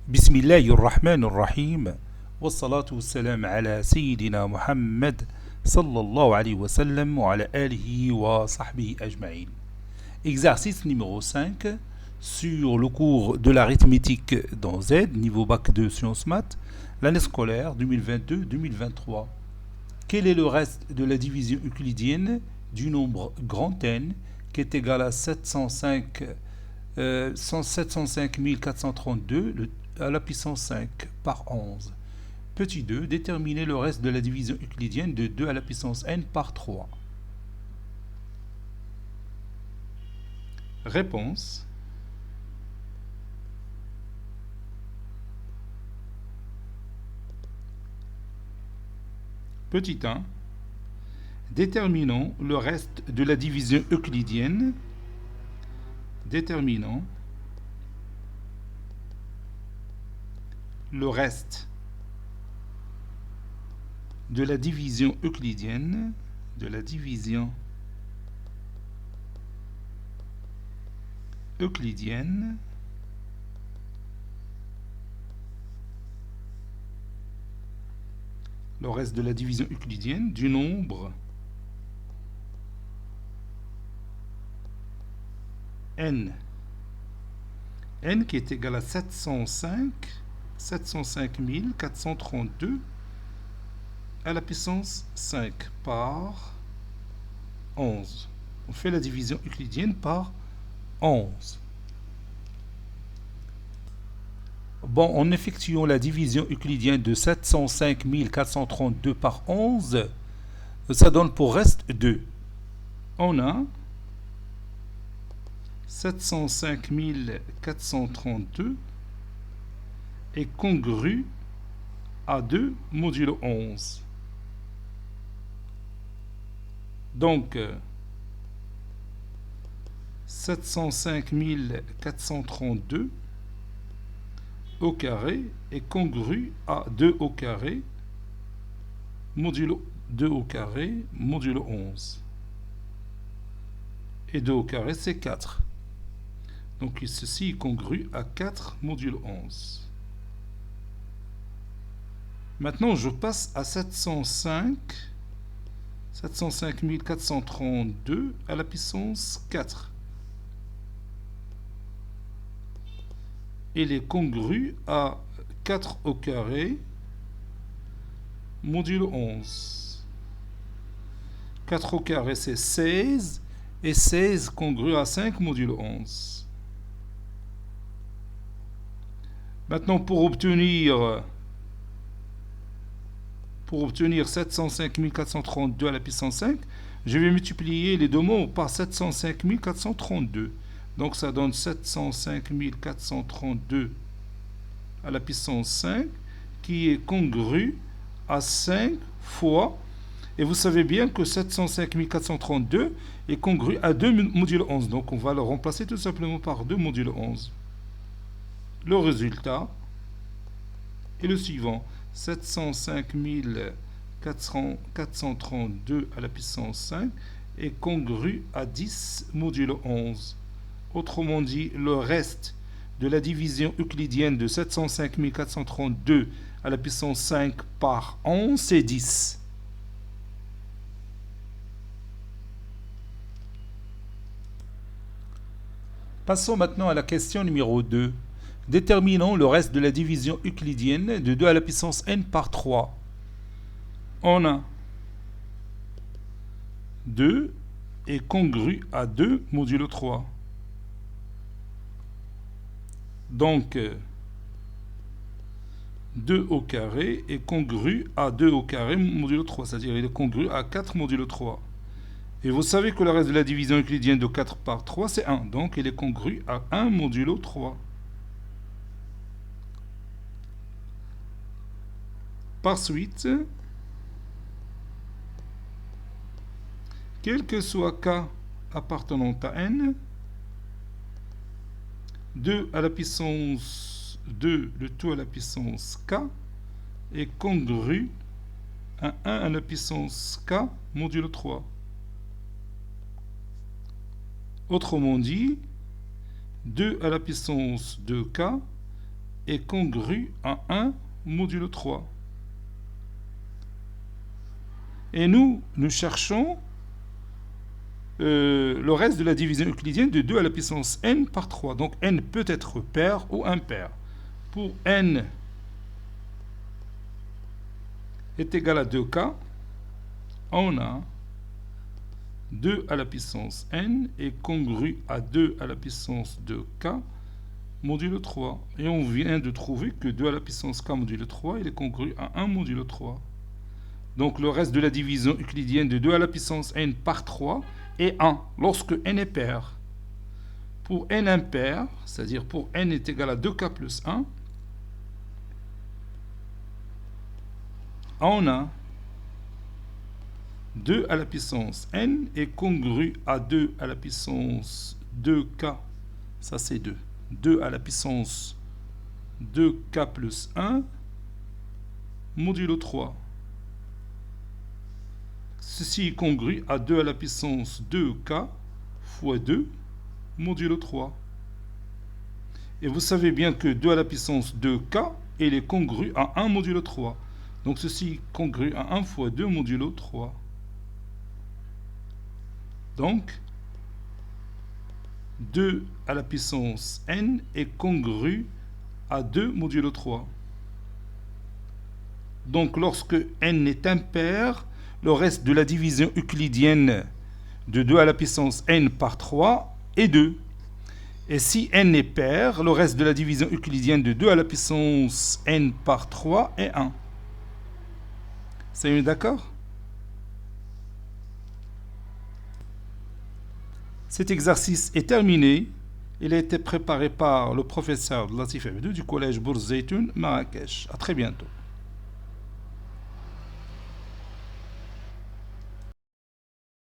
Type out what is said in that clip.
بسم الله الرحمن الرحيم والصلاة والسلام على سيدنا محمد صلى الله عليه وسلم وعلى آله وصحبه أجمعين. Exercice numéro 5 sur le cours de l'arithmétique dans Z, niveau bac de sciences maths, l'année scolaire 2022-2023. Quel est le reste de la division euclidienne du nombre grand N qui est égal à 705 432 à la puissance 5 par 11. Petit 2, déterminer le reste de la division euclidienne de 2 à la puissance n par 3. Réponse. Petit 1. Déterminons le reste de la division euclidienne. Déterminons le reste de la division euclidienne, le reste de la division euclidienne du nombre n qui est égal à 705 432 à la puissance 5 par 11. On fait la division euclidienne par 11. Bon, en effectuant la division euclidienne de 705 432 par 11, ça donne pour reste 2. On a 705 432 est congru à 2 modulo 11. Donc, 705 432 au carré est congru à 2 au carré modulo 2 au carré modulo 11. Et 2 au carré, c'est 4. Donc, ceci est congru à 4 modulo 11. Maintenant, je passe à 705 432 à la puissance 4. Il est congru à 4 au carré modulo 11. 4 au carré, c'est 16. Et 16 congru à 5 modulo 11. Maintenant, pour obtenir 705 432 à la puissance 5, je vais multiplier les deux mots par 705 432. Donc ça donne 705 432 à la puissance 5, qui est congru à 5 fois. Et vous savez bien que 705 432 est congru à 2 modulo 11. Donc on va le remplacer tout simplement par 2 modulo 11. Le résultat est le suivant. 705 432 à la puissance 5 est congru à 10 modulo 11. Autrement dit, le reste de la division euclidienne de 705 432 à la puissance 5 par 11, c'est 10. Passons maintenant à la question numéro 2. Déterminons le reste de la division euclidienne de 2 à la puissance n par 3. On a 2 est congru à 2 modulo 3. Donc, 2 au carré est congru à 2 au carré modulo 3, c'est-à-dire il est congru à 4 modulo 3. Et vous savez que le reste de la division euclidienne de 4 par 3, c'est 1. Donc, il est congru à 1 modulo 3. Par suite, quel que soit k appartenant à n, 2 à la puissance 2, le tout à la puissance k, est congru à 1 à la puissance k modulo 3. Autrement dit, 2 à la puissance de k est congru à 1 modulo 3. Et nous cherchons le reste de la division euclidienne de 2 à la puissance n par 3. Donc n peut être pair ou impair. Pour n est égal à 2k, on a 2 à la puissance n est congru à 2 à la puissance de k modulo 3. Et on vient de trouver que 2 à la puissance k modulo 3, il est congru à 1 modulo 3. Donc le reste de la division euclidienne de 2 à la puissance n par 3 est 1 lorsque n est pair. Pour n impair, c'est-à-dire pour n est égal à 2k plus 1, on a 2 à la puissance n est congru à 2 à la puissance 2k. Ça c'est 2. 2 à la puissance 2k plus 1 modulo 3. Ceci est congru à 2 à la puissance 2k fois 2 modulo 3. Et vous savez bien que 2 à la puissance 2k, il est congru à 1 modulo 3. Donc ceci est congru à 1 fois 2 modulo 3. Donc 2 à la puissance n est congru à 2 modulo 3. Donc lorsque n est impair, le reste de la division euclidienne de 2 à la puissance n par 3 est 2. Et si n est pair, le reste de la division euclidienne de 2 à la puissance n par 3 est 1. C'est d'accord? Cet exercice est terminé. Il a été préparé par le professeur Latif Abdou du collège Bourz Zeytoun, Marrakech. À très bientôt.